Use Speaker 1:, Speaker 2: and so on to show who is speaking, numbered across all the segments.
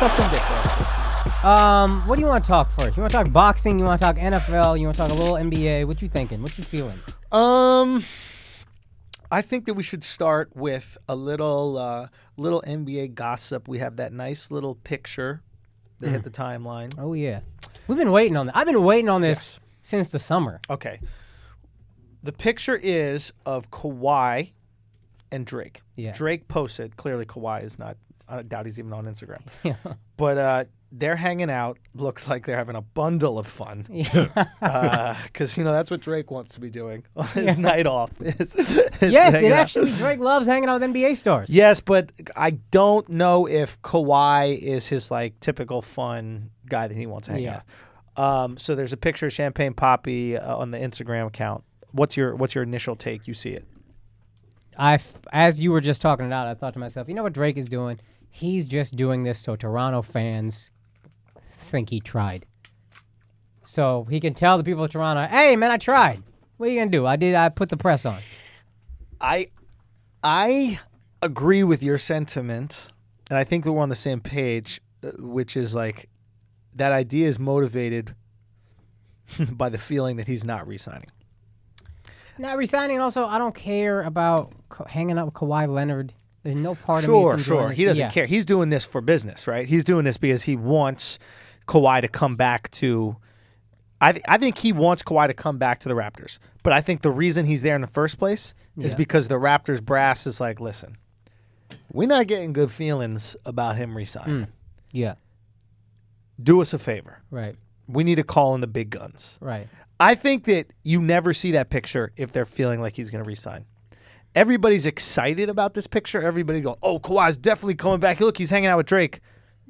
Speaker 1: suck some dick, bro.
Speaker 2: What do you want to talk first? You want to talk boxing? You want to talk NFL? You want to talk a little NBA? What you thinking? What you feeling?
Speaker 1: I think that we should start with a little NBA gossip. We have that nice little picture that hit the timeline.
Speaker 2: Oh yeah, we've been waiting on that. I've been waiting on this since the summer.
Speaker 1: Okay. The picture is of Kawhi and Drake.
Speaker 2: Yeah.
Speaker 1: Drake posted. Clearly, Kawhi is not. I doubt he's even on Instagram.
Speaker 2: Yeah.
Speaker 1: But they're hanging out. Looks like they're having a bundle of fun. Because, that's what Drake wants to be doing on his night off.
Speaker 2: Drake loves hanging out with NBA stars.
Speaker 1: Yes, but I don't know if Kawhi is his, typical fun guy that he wants to hang out. So there's a picture of Champagne Poppy on the Instagram account. What's your initial take? You see it.
Speaker 2: As you were just talking it out, I thought to myself, you know what Drake is doing? He's just doing this so Toronto fans think he tried. So he can tell the people of Toronto, hey, man, I tried. What are you going to do? I put the press on.
Speaker 1: I agree with your sentiment, and I think that we're on the same page, which is that idea is motivated by the feeling that he's not re-signing.
Speaker 2: Not resigning. Also, I don't care about hanging out with Kawhi Leonard. There's no part of me.
Speaker 1: Sure. He doesn't care. He's doing this for business, right? He's doing this because he wants Kawhi to come back to. I think he wants Kawhi to come back to the Raptors. But I think the reason he's there in the first place is because the Raptors brass is like, listen, we're not getting good feelings about him resigning.
Speaker 2: Yeah.
Speaker 1: Do us a favor.
Speaker 2: Right.
Speaker 1: We need to call in the big guns.
Speaker 2: Right.
Speaker 1: I think that you never see that picture if they're feeling like he's going to resign. Everybody's excited about this picture. Everybody go, oh, Kawhi's definitely coming back. Look, he's hanging out with Drake.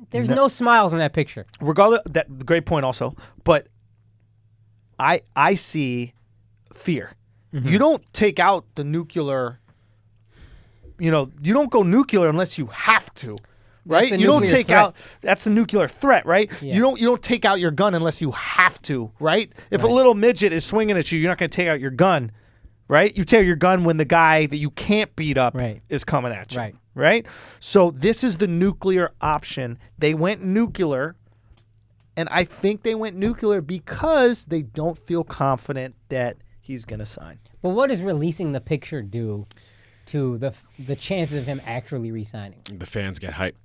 Speaker 2: There's no smiles in that picture.
Speaker 1: Regardless, that great point also. But I see fear. Mm-hmm. You don't take out the nuclear. You don't go nuclear unless you have to. Right? You don't take out. That's the nuclear threat, right? Yeah. You don't take out your gun unless you have to, right? If a little midget is swinging at you, you're not going to take out your gun, right? You take out your gun when the guy that you can't beat up is coming at you, right? So this is the nuclear option. They went nuclear, and I think they went nuclear because they don't feel confident that he's going to sign.
Speaker 2: But what does releasing the picture do to the chances of him actually re-signing?
Speaker 3: The fans get hyped.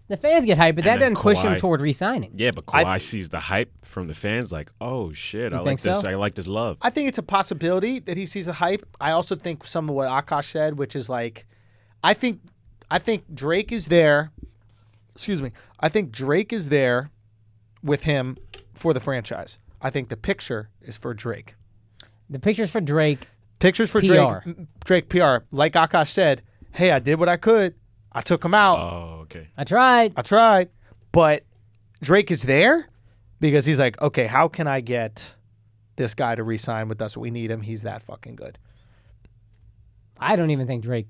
Speaker 2: The fans get hyped, but that doesn't push him toward re-signing.
Speaker 3: Yeah, but Kawhi sees the hype from the fans like, oh, shit, I like this. So? I like this love.
Speaker 1: I think it's a possibility that he sees the hype. I also think some of what Akaash said, which is I think Drake is there. Excuse me. I think Drake is there with him for the franchise. I think the picture is for Drake.
Speaker 2: The picture's for Drake.
Speaker 1: Pictures for
Speaker 2: PR.
Speaker 1: Drake PR. Like Akaash said, hey, I did what I could. I took him out.
Speaker 3: Oh, okay.
Speaker 2: I tried.
Speaker 1: But Drake is there because he's like, okay, how can I get this guy to re-sign with us? We need him. He's that fucking good.
Speaker 2: I don't even think Drake.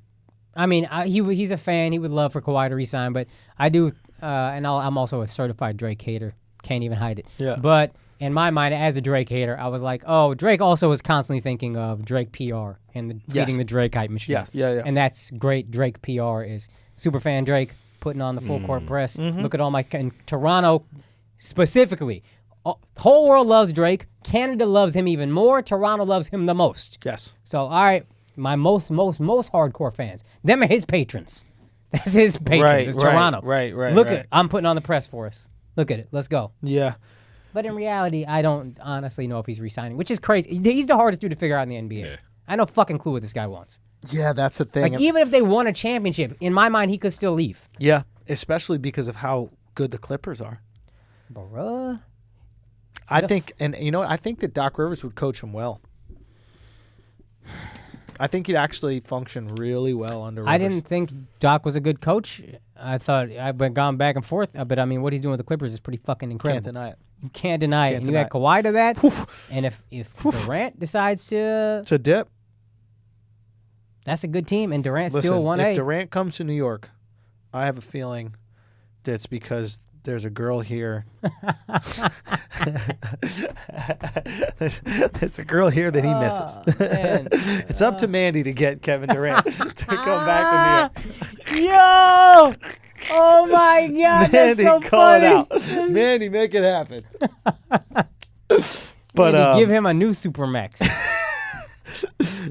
Speaker 2: I mean, he's a fan. He would love for Kawhi to re-sign, but I do, and I'm also a certified Drake hater. Can't even hide it. Yeah. But in my mind, as a Drake hater, I was like, oh, Drake also was constantly thinking of Drake PR and feeding the Drake hype machine.
Speaker 1: Yeah.
Speaker 2: And that's great. Drake PR is superfan Drake putting on the full court press. Mm-hmm. Look at all my in Toronto specifically. Whole world loves Drake. Canada loves him even more. Toronto loves him the most.
Speaker 1: Yes.
Speaker 2: So all right, my most hardcore fans. Them are his patrons. That's his patrons. It's Toronto.
Speaker 1: Right.
Speaker 2: Look at it. I'm putting on the press for us. Look at it. Let's go.
Speaker 1: Yeah.
Speaker 2: But in reality, I don't honestly know if he's re-signing, which is crazy. He's the hardest dude to figure out in the NBA. Yeah. I no fucking clue what this guy wants.
Speaker 1: Yeah, that's the thing.
Speaker 2: Even if they won a championship, in my mind, he could still leave.
Speaker 1: Yeah, especially because of how good the Clippers are.
Speaker 2: Bruh.
Speaker 1: I think that Doc Rivers would coach him well. I think he'd actually function really well under Rivers.
Speaker 2: I didn't think Doc was a good coach. I thought I've been gone back and forth, but I mean, what he's doing with the Clippers is pretty fucking incredible.
Speaker 1: Can't deny it.
Speaker 2: You can't deny it. And you add Kawhi to that, and if Durant decides to
Speaker 1: dip,
Speaker 2: that's a good team. And Durant's still 1A.
Speaker 1: If Durant comes to New York, I have a feeling that it's because there's a girl here. there's a girl here that he misses. It's up to Mandii to get Kevin Durant to come back to New York.
Speaker 2: Yo! Oh my God, that's so
Speaker 1: call
Speaker 2: funny.
Speaker 1: it out. Mandii, make it happen. But
Speaker 2: give him a new Supermax.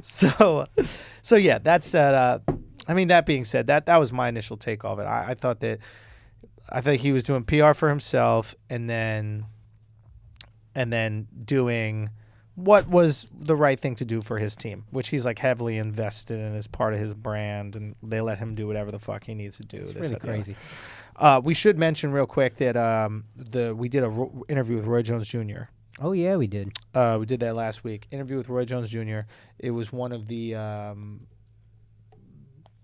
Speaker 1: So yeah, that's that. I mean, that being said, that was my initial take of it. I thought he was doing PR for himself, and then doing what was the right thing to do for his team, which he's like heavily invested in as part of his brand, and they let him do whatever the fuck he needs to do.
Speaker 2: It's really crazy.
Speaker 1: We should mention real quick that we did a interview with Roy Jones Jr.
Speaker 2: Oh yeah, we did.
Speaker 1: We did that last week. Interview with Roy Jones Jr. It was one of the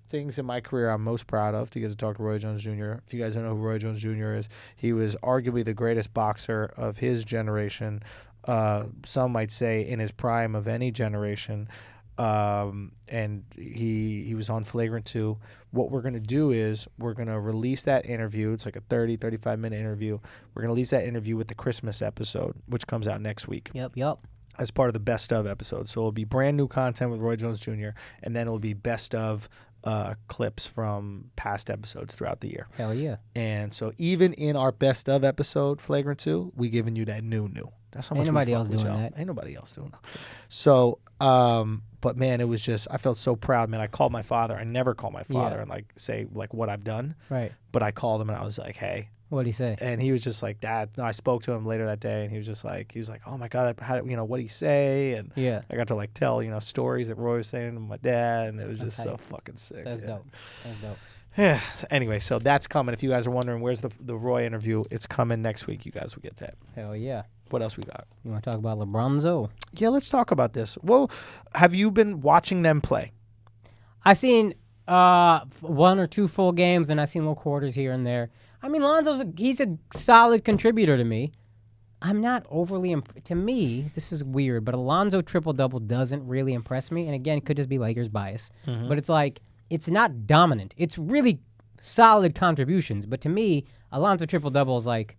Speaker 1: things in my career I'm most proud of, to get to talk to Roy Jones Jr. If you guys don't know who Roy Jones Jr. is, he was arguably the greatest boxer of his generation. Some might say in his prime of any generation. And he was on Flagrant 2. What we're going to do is we're going to release that interview. It's like a 35-minute interview. We're going to release that interview with the Christmas episode, which comes out next week.
Speaker 2: Yep.
Speaker 1: As part of the best of episode. So it'll be brand new content with Roy Jones Jr., and then it'll be best of clips from past episodes throughout the year.
Speaker 2: Hell yeah.
Speaker 1: And so even in our best of episode, Flagrant 2, we giving you that new. That's how much
Speaker 2: Ain't nobody else doing that.
Speaker 1: Ain't nobody else doing that. So, but man, it was just, I felt so proud, man. I called my father. I never call my father and say what I've done.
Speaker 2: Right.
Speaker 1: But I called him and I was like, hey.
Speaker 2: What'd he say?
Speaker 1: And he was just like, Dad. No, I spoke to him later that day, and he was like, oh my God, what'd he say? And I got to tell, stories that Roy was saying to my dad, and it was just so fucking sick.
Speaker 2: That's dope.
Speaker 1: Yeah. Anyway, so that's coming. If you guys are wondering where's the Roy interview, it's coming next week. You guys will get that.
Speaker 2: Hell yeah.
Speaker 1: What else we got?
Speaker 2: You want to talk about LeBronzo?
Speaker 1: Yeah, let's talk about this. Well, have you been watching them play?
Speaker 2: I've seen one or two full games, and I've seen little quarters here and there. I mean, he's a solid contributor to me. I'm not overly to me, this is weird, but Lonzo triple-double doesn't really impress me. And again, it could just be Lakers bias. Mm-hmm. But it's like, it's not dominant. It's really solid contributions. But to me, Lonzo triple-double is like,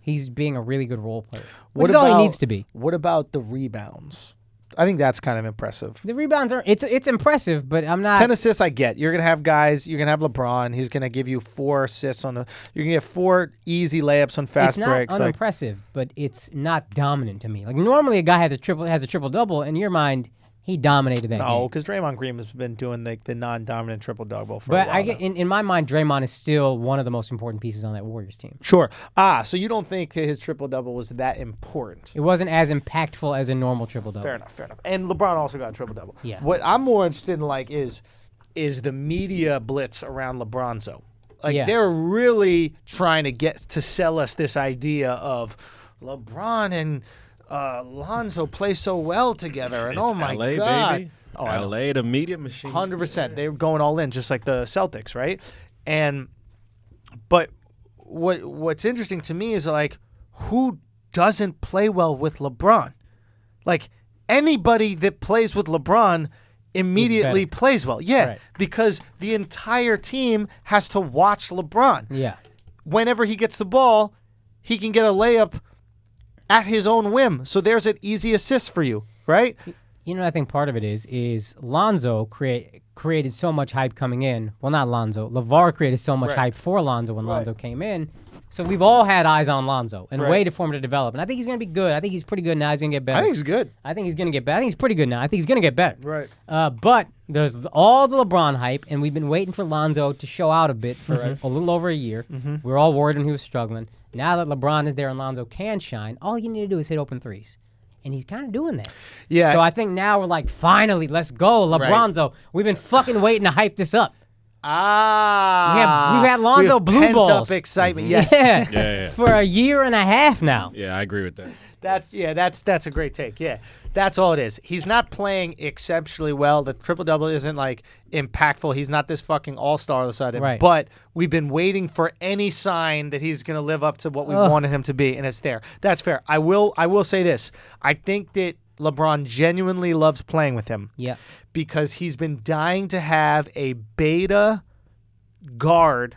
Speaker 2: he's being a really good role player. Which is all he needs to be.
Speaker 1: What about the rebounds? I think that's kind of impressive.
Speaker 2: The rebounds it's impressive, but I'm not.
Speaker 1: 10 assists, I get. You're gonna have guys. You're gonna have LeBron. He's gonna give you 4 assists on the. You're gonna get 4 easy layups on fast breaks.
Speaker 2: It's not unimpressive, but it's not dominant to me. Like normally, a guy has a triple double. In your mind, he dominated that game.
Speaker 1: No, because Draymond Green has been doing the non-dominant triple-double for a while.
Speaker 2: But I get in my mind, Draymond is still one of the most important pieces on that Warriors team.
Speaker 1: Sure. So you don't think his triple-double was that important?
Speaker 2: It wasn't as impactful as a normal triple-double.
Speaker 1: Fair enough. And LeBron also got a triple-double.
Speaker 2: Yeah.
Speaker 1: What I'm more interested in is the media blitz around LeBronzo. They're really trying to sell us this idea of LeBron and Lonzo play so well together, and
Speaker 3: it's
Speaker 1: oh my
Speaker 3: LA,
Speaker 1: God,
Speaker 3: baby. LA, the media machine.
Speaker 1: 100%. They were going all in, just like the Celtics, right? But what's interesting to me is who doesn't play well with LeBron? Anybody that plays with LeBron immediately plays well. Yeah, right. Because the entire team has to watch LeBron.
Speaker 2: Yeah.
Speaker 1: Whenever he gets the ball, he can get a layup at his own whim. So there's an easy assist for you, right?
Speaker 2: I think part of it is Lonzo created so much hype coming in. Well, not Lonzo. LeVar created so much hype for Lonzo when Lonzo came in. So we've all had eyes on Lonzo and waited for him to develop. And I think he's going to be good. I think he's pretty good now. He's going to get better.
Speaker 1: I think he's good.
Speaker 2: I think he's going to get better. I think he's pretty good now. I think he's going to get better.
Speaker 1: Right.
Speaker 2: But there's all the LeBron hype, and we've been waiting for Lonzo to show out a bit for a little over a year. Mm-hmm. We were all worried when he was struggling. Now that LeBron is there and Lonzo can shine, all you need to do is hit open threes. And he's kind of doing that.
Speaker 1: Yeah.
Speaker 2: So I think now we're finally, let's go, LeBronzo. Right. We've been fucking waiting to hype this up.
Speaker 1: We've
Speaker 2: had Lonzo blue balls.
Speaker 1: Pent up excitement. Yes.
Speaker 2: Yeah. For a year and a half now.
Speaker 3: Yeah, I agree with that.
Speaker 1: That's a great take. Yeah. That's all it is. He's not playing exceptionally well. The triple-double isn't impactful. He's not this fucking all-star all of a sudden.
Speaker 2: Right.
Speaker 1: But we've been waiting for any sign that he's going to live up to what we wanted him to be, and it's there. That's fair. I will say this. I think that LeBron genuinely loves playing with him.
Speaker 2: Yeah.
Speaker 1: Because he's been dying to have a beta guard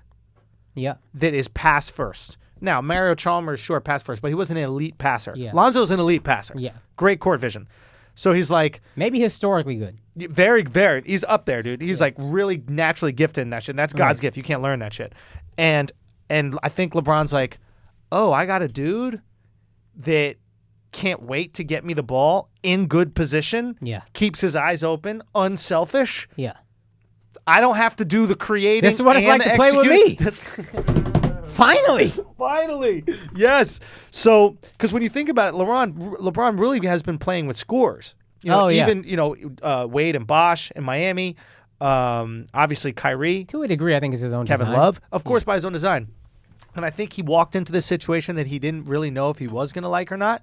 Speaker 1: that is pass first. Now, Mario Chalmers, sure, pass first, but he was an elite passer.
Speaker 2: Yeah.
Speaker 1: Lonzo's an elite passer.
Speaker 2: Yeah.
Speaker 1: Great court vision. So he's like
Speaker 2: maybe historically good.
Speaker 1: Very, very. He's up there, dude. He's like really naturally gifted in that shit. And that's God's gift. You can't learn that shit. And I think LeBron's like, oh, I got a dude that can't wait to get me the ball in good position.
Speaker 2: Yeah.
Speaker 1: Keeps his eyes open, unselfish.
Speaker 2: Yeah.
Speaker 1: I don't have to do the creating.
Speaker 2: This is what it's like to play with me. Finally.
Speaker 1: Yes. So, because when you think about it, LeBron really has been playing with scores. Even Wade and Bosh in Miami. Obviously, Kyrie.
Speaker 2: To a degree, I think it's his own
Speaker 1: Kevin
Speaker 2: design.
Speaker 1: Love, of course, by his own design. And I think he walked into this situation that he didn't really know if he was going to like or not.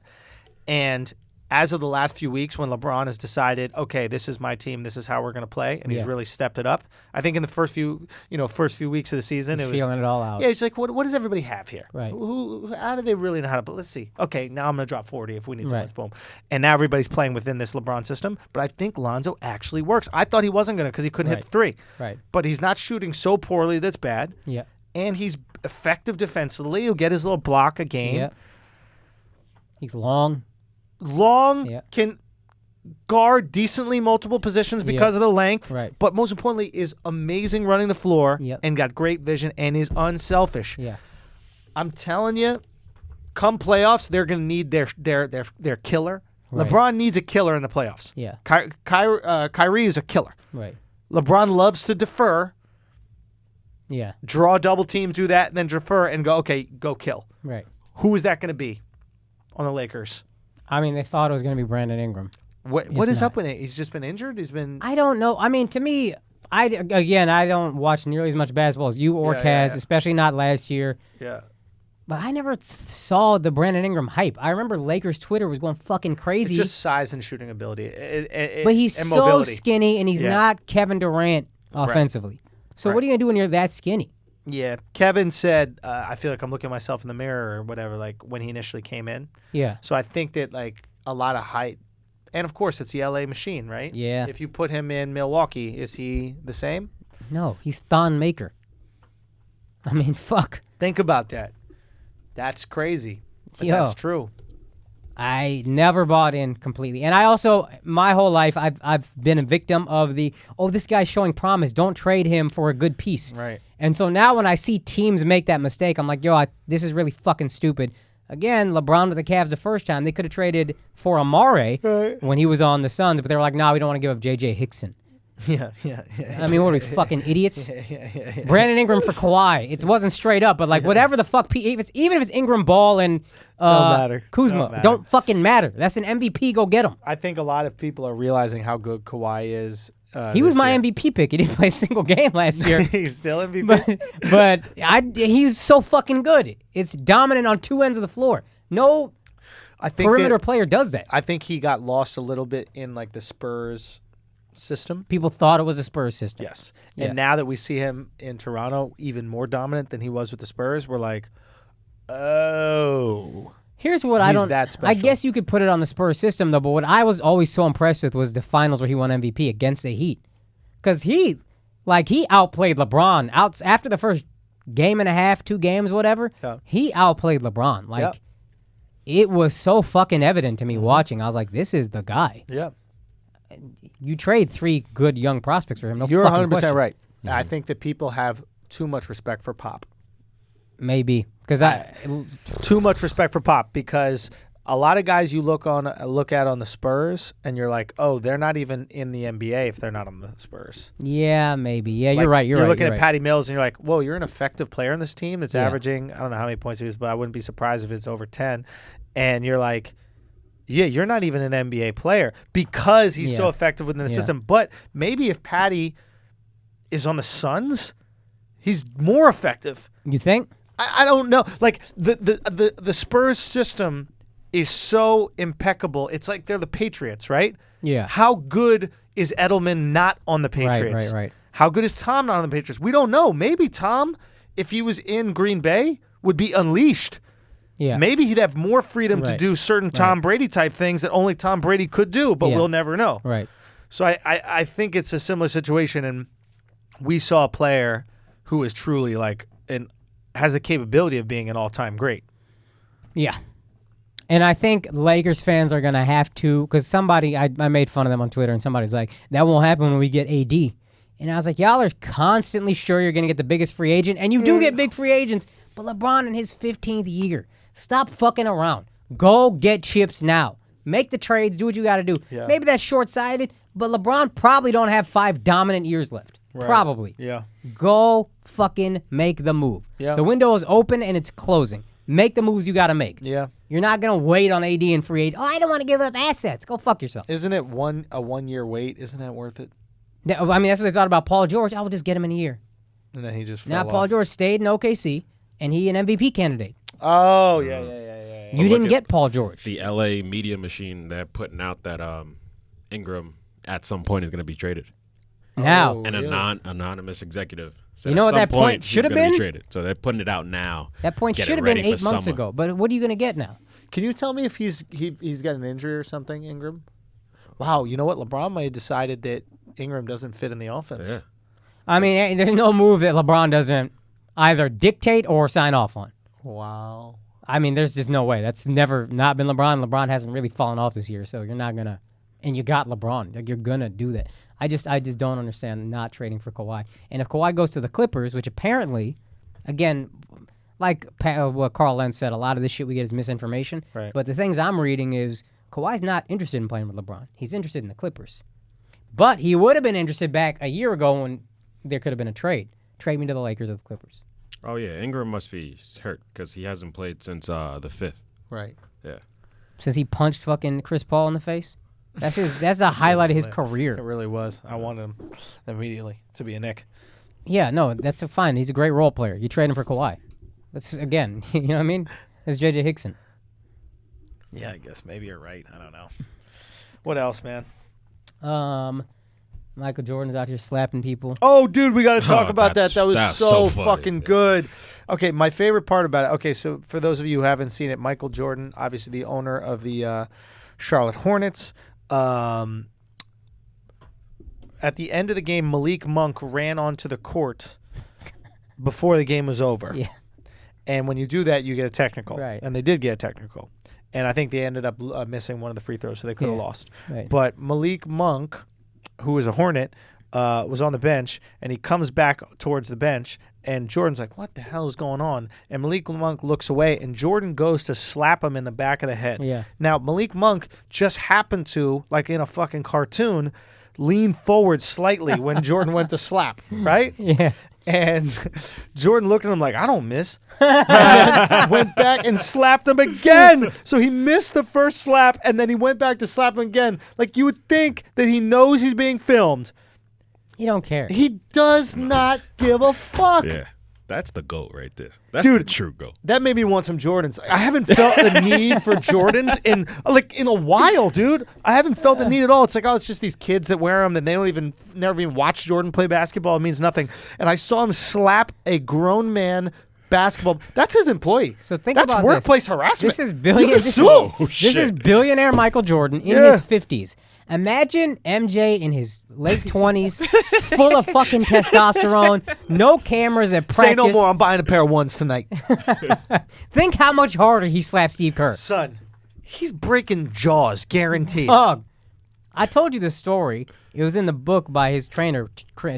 Speaker 1: And as of the last few weeks, when LeBron has decided, okay, this is my team, this is how we're going to play, and he's really stepped it up. I think in the first few weeks of the season,
Speaker 2: he's
Speaker 1: it was
Speaker 2: feeling it all out.
Speaker 1: Yeah, he's like, what does everybody have here?
Speaker 2: Right.
Speaker 1: How do they really know how to play? Let's see. Okay, now I'm going to drop 40 if we need someone. Boom. And now everybody's playing within this LeBron system. But I think Lonzo actually works. I thought he wasn't going to because he couldn't hit the three.
Speaker 2: Right.
Speaker 1: But he's not shooting so poorly that's bad.
Speaker 2: Yeah.
Speaker 1: And he's effective defensively. He'll get his little block a game.
Speaker 2: Yeah. He's long,
Speaker 1: can guard decently multiple positions because of the length.
Speaker 2: Right.
Speaker 1: But most importantly, is amazing running the floor and got great vision and is unselfish.
Speaker 2: Yeah.
Speaker 1: I'm telling you, come playoffs, they're going to need their killer.
Speaker 2: Right.
Speaker 1: LeBron needs a killer in the playoffs.
Speaker 2: Yeah.
Speaker 1: Kyrie is a killer.
Speaker 2: Right.
Speaker 1: LeBron loves to defer.
Speaker 2: Yeah.
Speaker 1: Draw double teams, do that, and then defer and go, okay, go kill.
Speaker 2: Right.
Speaker 1: Who is that going to be on the Lakers?
Speaker 2: I mean, they thought it was going to be Brandon Ingram.
Speaker 1: What is up with it? He's just been injured?
Speaker 2: I don't know. I mean, to me, I don't watch nearly as much basketball as you or Kaz, especially not last year.
Speaker 1: Yeah.
Speaker 2: But I never saw the Brandon Ingram hype. I remember Lakers Twitter was going fucking crazy.
Speaker 1: It's just size and shooting ability.
Speaker 2: But he's
Speaker 1: and
Speaker 2: so
Speaker 1: mobility.
Speaker 2: skinny, and he's not Kevin Durant offensively. So what are you going to do when you're that skinny?
Speaker 1: Yeah. Kevin said, I feel like I'm looking at myself in the mirror or whatever, like when he initially came in.
Speaker 2: Yeah.
Speaker 1: So I think that like a lot of height. And of course, it's the LA machine, right?
Speaker 2: Yeah.
Speaker 1: If you put him in Milwaukee, is he the same?
Speaker 2: No, he's Thon Maker. I mean, fuck.
Speaker 1: Think about that. That's crazy. But that's true.
Speaker 2: I never bought in completely. And I also, my whole life, I've been a victim of this guy's showing promise. Don't trade him for a good piece.
Speaker 1: Right.
Speaker 2: And so now when I see teams make that mistake, I'm like, this is really fucking stupid. Again, LeBron with the Cavs the first time, they could have traded for Amare when he was on the Suns, but they were like, we don't want to give up J.J. Hickson.
Speaker 1: Yeah.
Speaker 2: I mean, what are we, fucking idiots? Yeah. Brandon Ingram for Kawhi. It wasn't straight up, but like whatever the fuck, even if it's Ingram, Ball, and Kuzma, don't fucking matter. That's an MVP. Go get him.
Speaker 1: I think a lot of people are realizing how good Kawhi is.
Speaker 2: He was my MVP pick. He didn't play a single game last year.
Speaker 1: He's still MVP.
Speaker 2: But he's so fucking good. It's dominant on two ends of the floor. No perimeter player does that.
Speaker 1: I think he got lost a little bit in like the Spurs system.
Speaker 2: People thought it was a Spurs system.
Speaker 1: Yes. And now that we see him in Toronto even more dominant than he was with the Spurs, we're like, oh.
Speaker 2: Here's what I don't. I guess you could put it on the Spurs system though. But what I was always so impressed with was the finals where he won MVP against the Heat, because he outplayed LeBron after the first game and a half, 2 games, whatever. Yeah. He outplayed LeBron. It was so fucking evident to me watching. I was like, this is the guy.
Speaker 1: Yeah.
Speaker 2: You trade 3 good young prospects for him. No,
Speaker 1: you're 100%
Speaker 2: question.
Speaker 1: Right. Mm-hmm. I think that people have too much respect for Pop.
Speaker 2: Maybe because
Speaker 1: too much respect for Pop, because a lot of guys you look at on the Spurs and you're like, oh, they're not even in the NBA if they're not on the Spurs.
Speaker 2: Yeah, maybe. Yeah, you're right.
Speaker 1: You're looking at Patty Mills and you're like, whoa, you're an effective player in this team that's averaging, I don't know how many points he is, but I wouldn't be surprised if it's over 10. And you're like, yeah, you're not even an NBA player because he's so effective within the system. But maybe if Patty is on the Suns, he's more effective.
Speaker 2: You think?
Speaker 1: I don't know. Like the Spurs system is so impeccable. It's like they're the Patriots, right?
Speaker 2: Yeah.
Speaker 1: How good is Edelman not on the Patriots?
Speaker 2: Right.
Speaker 1: How good is Tom not on the Patriots? We don't know. Maybe Tom, if he was in Green Bay, would be unleashed.
Speaker 2: Yeah.
Speaker 1: Maybe he'd have more freedom to do certain Tom Brady type things that only Tom Brady could do, but we'll never know.
Speaker 2: Right.
Speaker 1: So I think it's a similar situation, and we saw a player who is truly like has the capability of being an all-time great.
Speaker 2: Yeah. And I think Lakers fans are going to have to, because somebody, I made fun of them on Twitter, and somebody's like, that won't happen when we get AD. And I was like, y'all are constantly sure you're going to get the biggest free agent, and you do get big free agents, but LeBron in his 15th year. Stop fucking around. Go get chips now. Make the trades, do what you got to do. Yeah. Maybe that's short-sighted, but LeBron probably don't have 5 dominant years left. Right. Probably.
Speaker 1: Yeah.
Speaker 2: Go fucking make the move. Yeah. The window is open and it's closing. Make the moves you got to make.
Speaker 1: Yeah.
Speaker 2: You're not going to wait on AD and free agent. Oh, I don't want to give up assets. Go fuck yourself.
Speaker 1: Isn't it a 1 year wait? Isn't that worth it?
Speaker 2: I mean, that's what they thought about Paul George. I will just get him in a year.
Speaker 1: And then he just
Speaker 2: fell off. Paul George stayed in OKC, and he an MVP candidate.
Speaker 1: Oh, yeah.
Speaker 2: You didn't get Paul George.
Speaker 3: The LA media machine, they're putting out that Ingram at some point is going to be traded.
Speaker 2: Now.
Speaker 3: And a anonymous executive said
Speaker 2: you know what that point should have been?
Speaker 3: Be traded. So they're putting it out now.
Speaker 2: That point should have been 8 months ago. But what are you going to get now?
Speaker 1: Can you tell me if he's got an injury or something, Ingram? Wow, you know what? LeBron might have decided that Ingram doesn't fit in the offense. Yeah.
Speaker 2: I mean, there's no move that LeBron doesn't either dictate or sign off on.
Speaker 1: Wow.
Speaker 2: I mean, there's just no way. That's never not been LeBron. LeBron hasn't really fallen off this year, so you're not going to. And you got LeBron. Like, you're going to do that. I just don't understand not trading for Kawhi. And if Kawhi goes to the Clippers, which apparently, again, like what Carl Lentz said, a lot of this shit we get is misinformation.
Speaker 1: Right.
Speaker 2: But the things I'm reading is Kawhi's not interested in playing with LeBron. He's interested in the Clippers. But he would have been interested back a year ago when there could have been a trade. Trade me to the Lakers or the Clippers.
Speaker 3: Oh, yeah. Ingram must be hurt because he hasn't played since the 5th.
Speaker 1: Right.
Speaker 3: Yeah.
Speaker 2: Since he punched fucking Chris Paul in the face? That's the highlight of his career.
Speaker 1: It really was. I wanted him immediately to be a Knick.
Speaker 2: Yeah, no, that's fine. He's a great role player. You trade him for Kawhi. That's, again, you know what I mean? That's J.J. Hickson.
Speaker 1: Yeah, I guess maybe you're right. I don't know. What else, man?
Speaker 2: Michael Jordan's out here slapping people.
Speaker 1: Oh, dude, we got to talk about that. That was so fucking good. Okay, my favorite part about it. Okay, so for those of you who haven't seen it, Michael Jordan, obviously the owner of the Charlotte Hornets. At the end of the game, Malik Monk ran onto the court before the game was over.
Speaker 2: Yeah.
Speaker 1: And when you do that, you get a technical.
Speaker 2: Right.
Speaker 1: And they did get a technical. And I think they ended up missing one of the free throws, so they could have lost.
Speaker 2: Right.
Speaker 1: But Malik Monk, who is a Hornet, was on the bench, and he comes back towards the bench, and Jordan's like, what the hell is going on? And Malik Monk looks away, and Jordan goes to slap him in the back of the head.
Speaker 2: Yeah.
Speaker 1: Now, Malik Monk just happened to, like in a fucking cartoon, lean forward slightly when Jordan went to slap, right?
Speaker 2: Yeah.
Speaker 1: And Jordan looked at him like, I don't miss. And then went back and slapped him again. So he missed the first slap, and then he went back to slap him again. Like, you would think that he knows he's being filmed.
Speaker 2: He don't care.
Speaker 1: He does not give a fuck.
Speaker 3: Yeah. That's the GOAT right there. That's the true GOAT.
Speaker 1: That made me want some Jordans. I haven't felt the need for Jordans in a while, dude. I haven't felt the need at all. It's like, it's just these kids that wear them, and they never even watch Jordan play basketball. It means nothing. And I saw him slap a grown man basketball. That's his employee.
Speaker 2: So think
Speaker 1: That's
Speaker 2: about
Speaker 1: workplace harassment.
Speaker 2: This is This is billionaire Michael Jordan in his 50s. Imagine MJ in his late 20s, full of fucking testosterone, no cameras at practice.
Speaker 1: Say no more. I'm buying a pair of ones tonight.
Speaker 2: Think how much harder he slapped Steve Kerr.
Speaker 1: Son, he's breaking jaws, guaranteed.
Speaker 2: Dog. I told you this story. It was in the book by his trainer,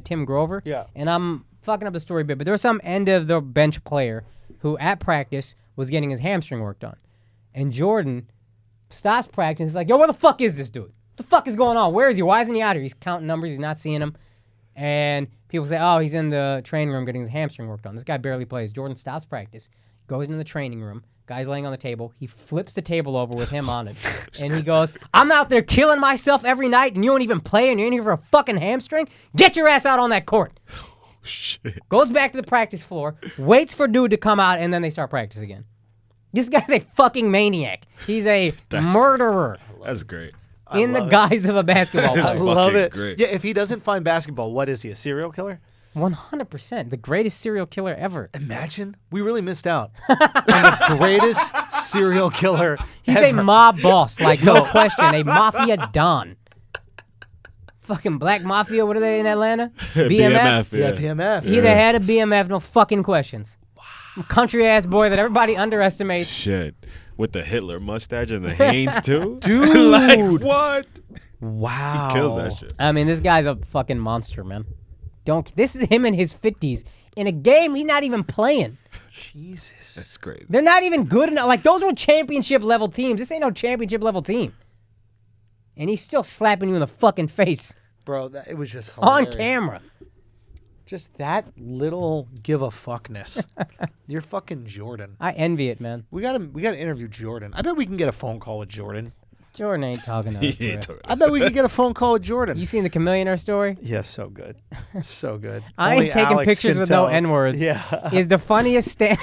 Speaker 2: Tim Grover.
Speaker 1: Yeah.
Speaker 2: And I'm fucking up the story a bit, but there was some end of the bench player who at practice was getting his hamstring worked on. And Jordan stops practice. He's like, yo, where the fuck is this dude? What the fuck is going on? Where is he? Why isn't he out here? He's counting numbers. He's not seeing them. And people say, oh, he's in the training room getting his hamstring worked on. This guy barely plays. Jordan stops practice, goes into the training room. Guy's laying on the table. He flips the table over with him on it. And he goes, I'm out there killing myself every night, and you don't even play, and you're in here for a fucking hamstring? Get your ass out on that court.
Speaker 3: Shit.
Speaker 2: Goes back to the practice floor, waits for dude to come out, and then they start practice again. This guy's a fucking maniac. He's a murderer.
Speaker 3: That's great.
Speaker 2: In the guise of a basketball player.
Speaker 1: I love it.
Speaker 3: Great.
Speaker 1: Yeah, if he doesn't find basketball, what is he, a serial killer?
Speaker 2: 100%. The greatest serial killer ever.
Speaker 1: Imagine. We really missed out on the greatest serial killer
Speaker 2: He's
Speaker 1: ever.
Speaker 2: a mob boss, like no question. A mafia don. Fucking Black Mafia, what are they in Atlanta? BMF?
Speaker 1: Yeah, BMF.
Speaker 2: He the head of BMF, no fucking questions. Wow. Country-ass boy that everybody underestimates.
Speaker 3: Shit. with the Hitler mustache and the Hanes too.
Speaker 1: Dude,
Speaker 3: like what?
Speaker 1: Wow,
Speaker 3: He kills that shit.
Speaker 2: I mean, this guy's a fucking monster, man. This is him in his 50s. In a game, he's not even playing.
Speaker 1: Jesus.
Speaker 3: That's crazy.
Speaker 2: They're not even good enough. Like, those were championship-level teams. This ain't no championship-level team. And he's still slapping you in the fucking face.
Speaker 1: Bro, it was just hilarious.
Speaker 2: On camera.
Speaker 1: Just that little give a fuckness. You're fucking Jordan.
Speaker 2: I envy it, man.
Speaker 1: We gotta interview Jordan. I bet we can get a phone call with Jordan.
Speaker 2: Jordan ain't talking to us. Bro.
Speaker 1: I bet we could get a phone call with Jordan.
Speaker 2: You seen the Chameleonaire story?
Speaker 1: Yeah, so good. So good.
Speaker 2: I
Speaker 1: Only
Speaker 2: ain't taking
Speaker 1: Alex
Speaker 2: pictures
Speaker 1: can
Speaker 2: with
Speaker 1: tell.
Speaker 2: no N-words.
Speaker 1: Yeah.
Speaker 2: Is the funniest stand.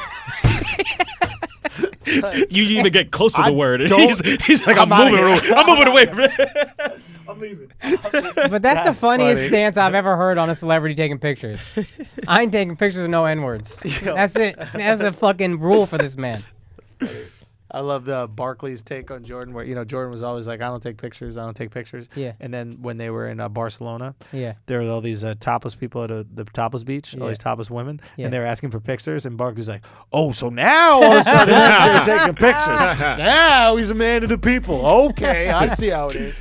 Speaker 3: You even get close to the word. And
Speaker 1: don't-
Speaker 3: he's like, I'm moving away from it.
Speaker 1: I'm leaving.
Speaker 2: But that's the funniest
Speaker 1: funny.
Speaker 2: stance I've ever heard on a celebrity taking pictures. I ain't taking pictures with no N-words.
Speaker 1: Yo.
Speaker 2: That's it. That's a fucking rule for this man.
Speaker 1: I love the Barkley's take on Jordan, where Jordan was always like, "I don't take pictures. I don't take pictures."
Speaker 2: Yeah.
Speaker 1: And then when they were in Barcelona,
Speaker 2: Yeah.
Speaker 1: there were all these topless people at the topless beach, all
Speaker 2: Yeah.
Speaker 1: these topless women,
Speaker 2: Yeah.
Speaker 1: and they were asking for pictures. And Barkley's like, "Oh, so now all of a sudden he's taking pictures. Now he's a man of the people. Okay, I see how it is."